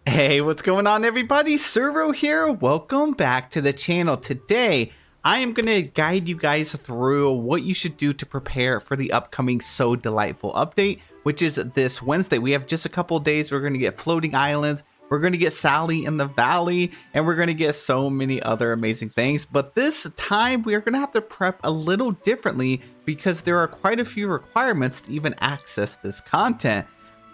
Hey, what's going on everybody? Suro here. Welcome back to the channel. Today, I am going to guide you guys through what you should do to prepare for the upcoming So Delightful update, which is this Wednesday. We have just a couple of days. We're going to get floating islands. We're going to get Sally in the valley, and we're going to get so many other amazing things. But this time, we are going to have to prep a little differently because there are quite a few requirements to even access this content.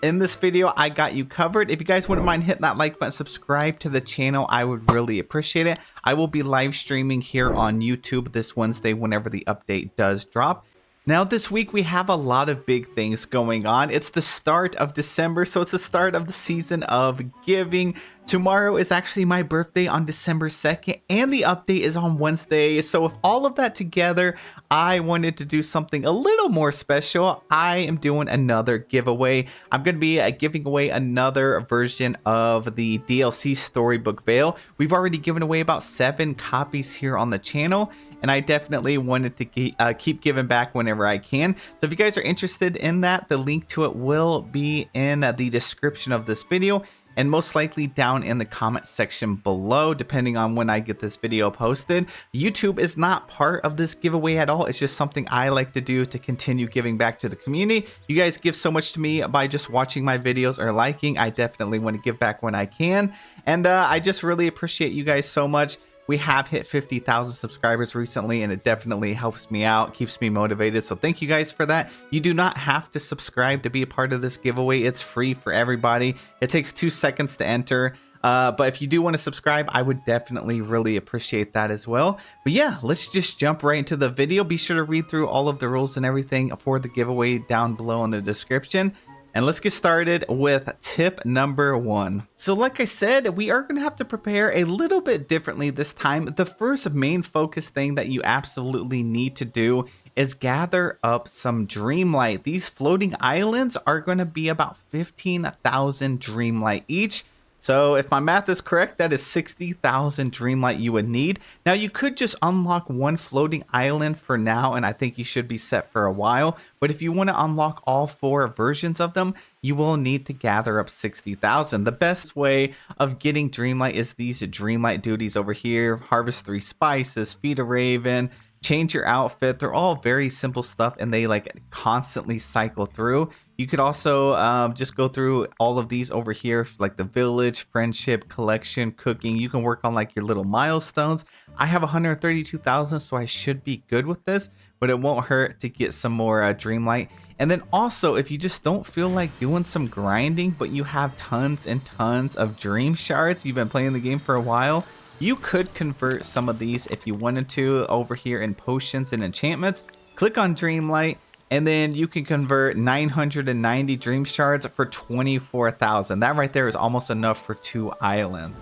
In this video, I got you covered. If you guys wouldn't mind hitting that like button, subscribe to the channel, I would really appreciate it. I will be live streaming here on YouTube this Wednesday whenever the update does drop. Now this week we have a lot of big things going on. It's the start of December, so it's the start of the season of giving. Tomorrow is actually my birthday on December 2nd, and the update is on Wednesday. So with all of that together, I wanted to do something a little more special. I am doing another giveaway. I'm going to be giving away another version of the DLC Storybook Veil. We've already given away about 7 copies here on the channel, and I definitely wanted to keep giving back whenever I can. So if you guys are interested in that, the link to it will be in the description of this video, and most likely down in the comment section below, depending on when I get this video posted. YouTube is not part of this giveaway at all. It's just something I like to do to continue giving back to the community. You guys give so much to me by just watching my videos or liking. I definitely want to give back when I can. And I just really appreciate you guys so much. We have hit 50,000 subscribers recently, and it definitely helps me out, keeps me motivated. So thank you guys for that. You do not have to subscribe to be a part of this giveaway. It's free for everybody. It takes 2 seconds to enter. But if you do want to subscribe, I would definitely really appreciate that as well. But yeah, let's just jump right into the video. Be sure to read through all of the rules and everything for the giveaway down below in the description. And let's get started with tip number 1. So like I said, we are going to have to prepare a little bit differently this time. The first main focus thing that you absolutely need to do is gather up some Dreamlight. These floating islands are going to be about 15,000 Dreamlight each. So if my math is correct, that is 60,000 Dreamlight you would need. Now you could just unlock one floating island for now, and I think you should be set for a while. But if you want to unlock all 4 versions of them, you will need to gather up 60,000. The best way of getting Dreamlight is these Dreamlight duties over here. Harvest 3 spices, feed a raven, change your outfit. They're all very simple stuff, and they like constantly cycle through. You could also just go through all of these over here, like the village, friendship, collection, cooking. You can work on like your little milestones. I have 132,000, so I should be good with this, but it won't hurt to get some more Dreamlight. And then also, if you just don't feel like doing some grinding, but you have tons and tons of dream shards, you've been playing the game for a while, you could convert some of these if you wanted to over here in potions and enchantments. Click on Dreamlight, and then you can convert 990 dream shards for 24,000. That right there is almost enough for 2 islands.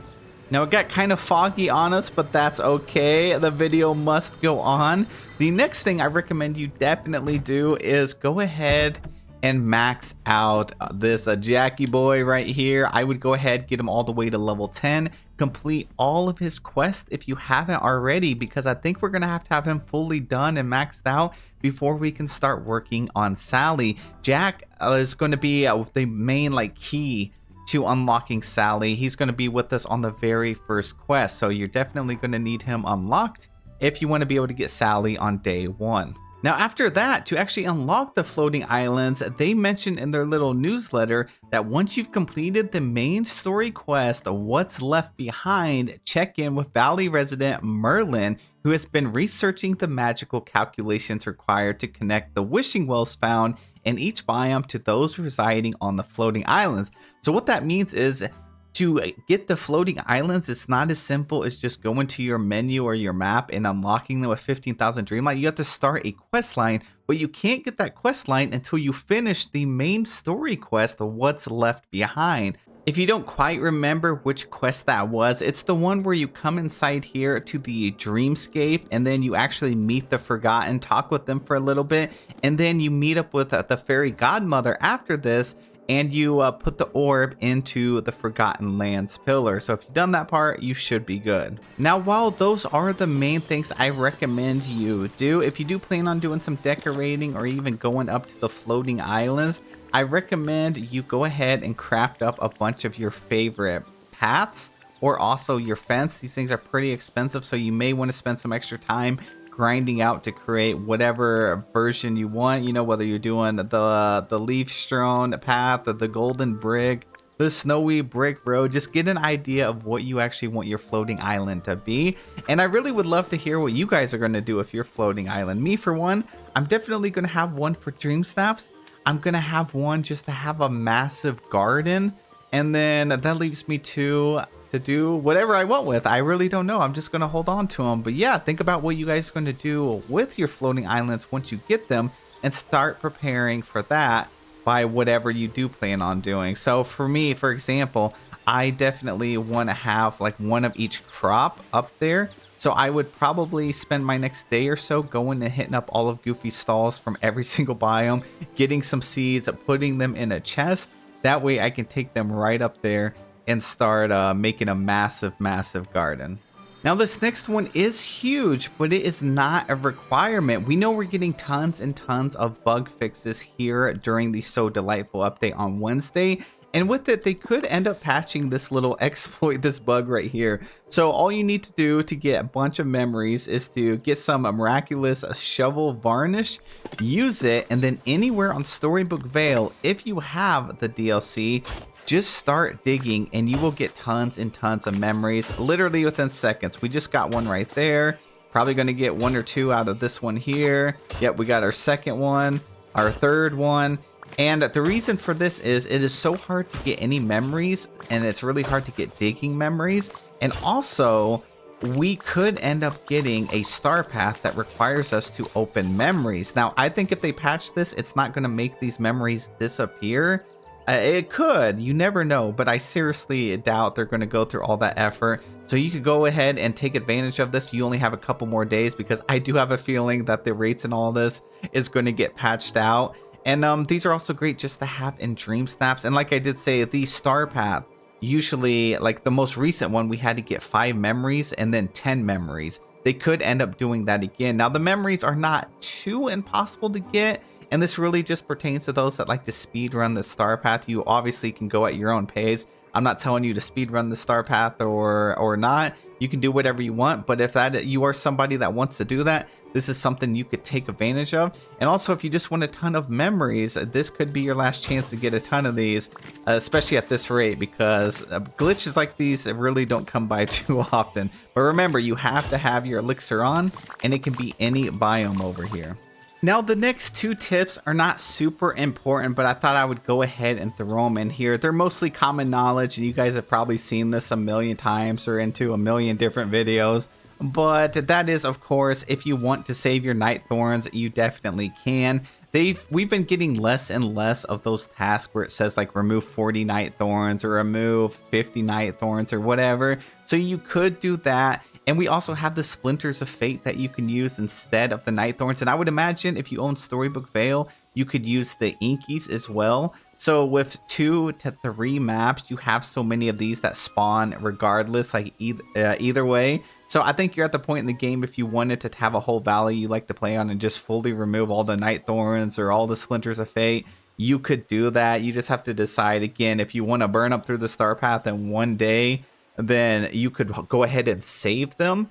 Now it got kind of foggy on us, but that's okay. The video must go on. The next thing I recommend you definitely do is go ahead and max out this Jackie boy right here. I would go ahead, get him all the way to level 10, complete all of his quests if you haven't already, because I think we're gonna have him fully done and maxed out before we can start working on Sally. Jack is going to be the main like key to unlocking Sally. He's going to be with us on the very first quest, so you're definitely going to need him unlocked if you want to be able to get Sally on day 1. Now after that, to actually unlock the floating islands, they mentioned in their little newsletter that once you've completed the main story quest, What's Left Behind, check in with Valley resident Merlin, who has been researching the magical calculations required to connect the wishing wells found in each biome to those residing on the floating islands. So what that means is, to get the floating islands, it's not as simple as just going to your menu or your map and unlocking them with 15,000 Dreamlight. You have to start a quest line, but you can't get that quest line until you finish the main story quest, What's Left Behind. If you don't quite remember which quest that was, it's the one where you come inside here to the dreamscape, and then you actually meet the Forgotten, talk with them for a little bit, and then you meet up with the fairy godmother after this, and you put the orb into the Forgotten Lands pillar. So if you've done that part, you should be good. Now, while those are the main things I recommend you do, if you do plan on doing some decorating or even going up to the floating islands, I recommend you go ahead and craft up a bunch of your favorite paths or also your fence. These things are pretty expensive, so you may want to spend some extra time grinding out to create whatever version you want, you know, whether you're doing the leaf strewn path or the golden brick, the snowy brick road. Just get an idea of what you actually want your floating island to be. And I really would love to hear what you guys are going to do if you're floating island. Me, for one, I'm definitely going to have one for dream snaps. I'm going to have one just to have a massive garden, and then that leaves me to do whatever I want with. I really don't know. I'm just going to hold on to them. But yeah, think about what you guys are going to do with your floating islands once you get them, and start preparing for that by whatever you do plan on doing. So for me, for example, I definitely want to have like one of each crop up there. So I would probably spend my next day or so going and hitting up all of Goofy's stalls from every single biome, getting some seeds, putting them in a chest. That way I can take them right up there and start making a massive garden. Now this next one is huge, but it is not a requirement. We know we're getting tons and tons of bug fixes here during the So Delightful update on Wednesday. And with it, they could end up patching this little exploit, this bug right here. So all you need to do to get a bunch of memories is to get some miraculous shovel varnish, use it, and then anywhere on Storybook Vale, if you have the DLC, just start digging and you will get tons and tons of memories literally within seconds. We just got one right there. Probably going to get one or two out of this one here. Yep, we got our second one, our third one. And the reason for this is it is so hard to get any memories, and it's really hard to get digging memories. And also, we could end up getting a star path that requires us to open memories. Now, I think if they patch this, it's not going to make these memories disappear. It could, you never know, but I seriously doubt they're going to go through all that effort. So you could go ahead and take advantage of this. You only have a couple more days, because I do have a feeling that the rates and all this is going to get patched out. And these are also great just to have in Dream Snaps. And like I did say, the star path, usually like the most recent one, we had to get 5 memories and then 10 memories. They could end up doing that again. Now the memories are not too impossible to get, and this really just pertains to those that like to speed run the star path. You obviously can go at your own pace. I'm not telling you to speed run the star path or not. You can do whatever you want, but if that you are somebody that wants to do that, this is something you could take advantage of. And also, if you just want a ton of memories, this could be your last chance to get a ton of these, especially at this rate, because glitches like these really don't come by too often. But remember, you have to have your elixir on, and it can be any biome over here. Now, the next 2 tips are not super important, but I thought I would go ahead and throw them in here. They're mostly common knowledge, and you guys have probably seen this a million times or into a million different videos. But that is, of course, if you want to save your night thorns, you definitely can. We've been getting less and less of those tasks where it says like remove 40 night thorns or remove 50 night thorns or whatever. So you could do that. And we also have the Splinters of Fate that you can use instead of the Night Thorns. And I would imagine if you own Storybook Vale, you could use the Inkies as well. So with 2 to 3 maps, you have so many of these that spawn regardless, like either way. So I think you're at the point in the game, if you wanted to have a whole valley you like to play on and just fully remove all the Night Thorns or all the Splinters of Fate, you could do that. You just have to decide, again, if you want to burn up through the Star Path in one day, then you could go ahead and save them,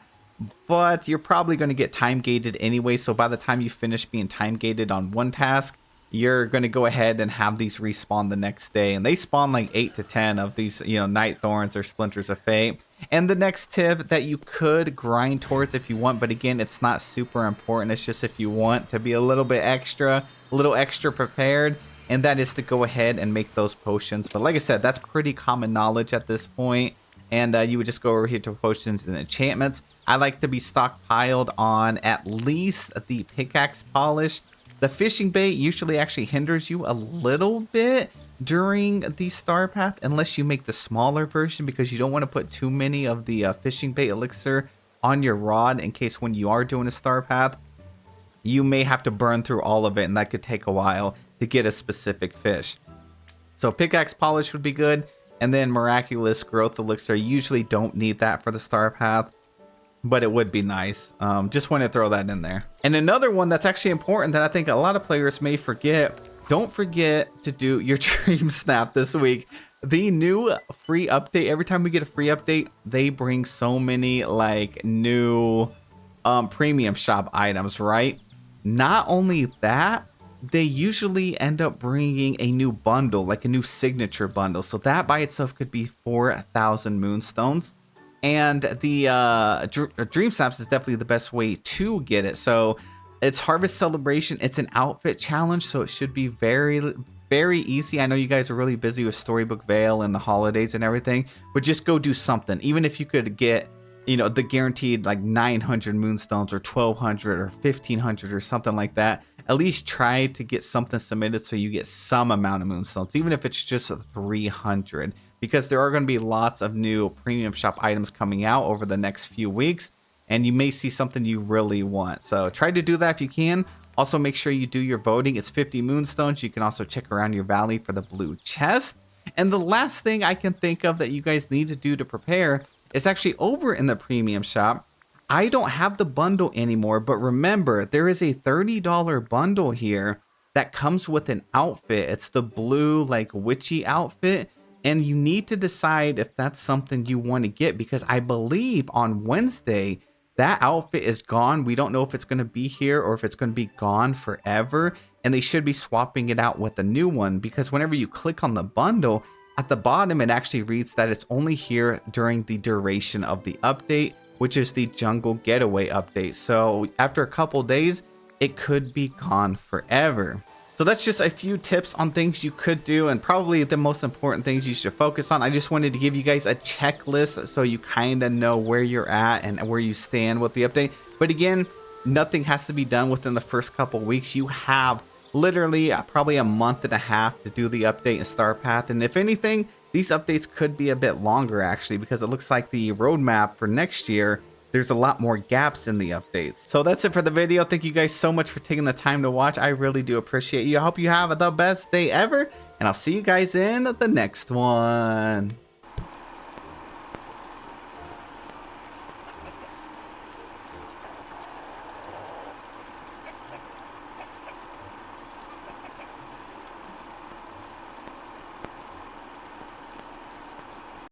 but you're probably going to get time gated anyway. So by the time you finish being time gated on one task, you're going to go ahead and have these respawn the next day, and they spawn like 8 to 10 of these, you know, Night Thorns or Splinters of Fate. And the next tip that you could grind towards if you want, but again, it's not super important. It's just if you want to be a little extra prepared, and that is to go ahead and make those potions. But like I said, that's pretty common knowledge at this point. And you would just go over here to potions and enchantments. I like to be stockpiled on at least the pickaxe polish. The fishing bait usually actually hinders you a little bit during the star path, unless you make the smaller version, because you don't want to put too many of the fishing bait elixir on your rod in case when you are doing a star path, you may have to burn through all of it, and that could take a while to get a specific fish. So pickaxe polish would be good. And then miraculous growth elixir. You usually don't need that for the star path, but it would be nice. Just want to throw that in there. And another one that's actually important that I think a lot of players may forget, don't forget to do your dream snap this week. The new free update, every time we get a free update, they bring so many like new premium shop items, right? Not only that, they usually end up bringing a new bundle, like a new signature bundle. So that by itself could be 4,000 moonstones. And the Dream Snaps is definitely the best way to get it. So it's Harvest Celebration. It's an outfit challenge, so it should be very easy. I know you guys are really busy with Storybook Vale and the holidays and everything, but just go do something. Even if you could get, you know, the guaranteed like 900 moonstones or 1200 or 1500 or something like that, at least try to get something submitted so you get some amount of moonstones, even if it's just 300, because there are going to be lots of new premium shop items coming out over the next few weeks, and you may see something you really want. So try to do that if you can. Also, make sure you do your voting. It's 50 moonstones. You can also check around your valley for the blue chest. And the last thing I can think of that you guys need to do to prepare is actually over in the premium shop. I don't have the bundle anymore, but remember, there is a $30 bundle here that comes with an outfit. It's the blue, like, witchy outfit. And you need to decide if that's something you want to get, because I believe on Wednesday, that outfit is gone. We don't know if it's going to be here or if it's going to be gone forever. And they should be swapping it out with a new one, because whenever you click on the bundle, at the bottom, it actually reads that it's only here during the duration of the update, which is the Jungle Getaway update. So after a couple days, it could be gone forever. So that's just a few tips on things you could do, and probably the most important things you should focus on. I just wanted to give you guys a checklist so you kind of know where you're at and where you stand with the update. But again, nothing has to be done within the first couple weeks. You have literally probably a month and a half to do the update in Star Path. And if anything, these updates could be a bit longer actually, because it looks like the roadmap for next year, there's a lot more gaps in the updates. So that's it for the video. Thank you guys so much for taking the time to watch. I really do appreciate you. I hope you have the best day ever, and I'll see you guys in the next one.